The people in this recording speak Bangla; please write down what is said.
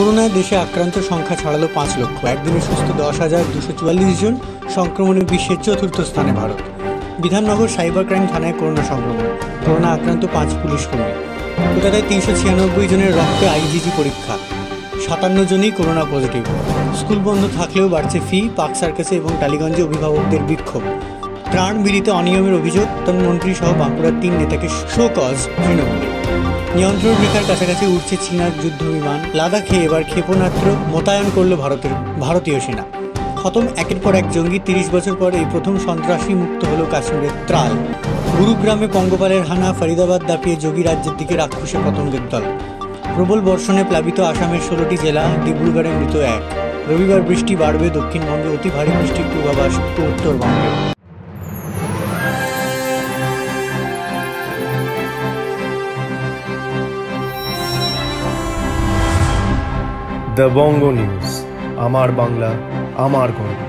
করোনায় দেশে আক্রান্ত সংখ্যা ছাড়ালো 5 লক্ষ। একদিনে সুস্থ 10,244 জন। সংক্রমণে বিশ্বের চতুর্থ স্থানে ভারত। বিধাননগর সাইবার ক্রাইম থানায় করোনা সংক্রমণ। করোনা আক্রান্ত 5 পুলিশ কর্মী। কলকাতায় 396 জনের রক্তে আইজিজি পরীক্ষা। 57 জনই করোনা পজিটিভ। স্কুল বন্ধ থাকলেও বাড়ছে ফি। পার্ক সার্কাসে এবং টালিগঞ্জে অভিভাবকদের বিক্ষোভ। ত্রাণ বিলিতে অনিয়মের অভিযোগ। মন্ত্রী সহ বাঁকুড়ার 3 নেতাকে শো কজ তৃণমূলে। নিয়ন্ত্রণ রেখার কাছাকাছি উঠছে চীনার যুদ্ধ বিমান। লাদাখে এবার ক্ষেপণাস্ত্র মোতায়েন করল ভারতীয় সেনা। খতম একের পর এক জঙ্গি। 30 বছর পর এই প্রথম সন্ত্রাসী মুক্ত হলো কাশ্মীরের ত্রাল। গুরুগ্রামে পঙ্গপালের হানা। ফরিদাবাদ দাপিয়ে যোগী রাজ্যের দিকে রাক্ষসে পতঙ্গের দল। প্রবল বর্ষণে প্লাবিত আসামের 16টি জেলা। ডিব্রুগড়ে মৃত 1। রবিবার বৃষ্টি বাড়বে দক্ষিণবঙ্গে। অতি ভারী বৃষ্টির পূর্বাভাস উত্তরবঙ্গে। দ্য বঙ্গ নিউজ, আমার বাংলা, আমার গর্ব।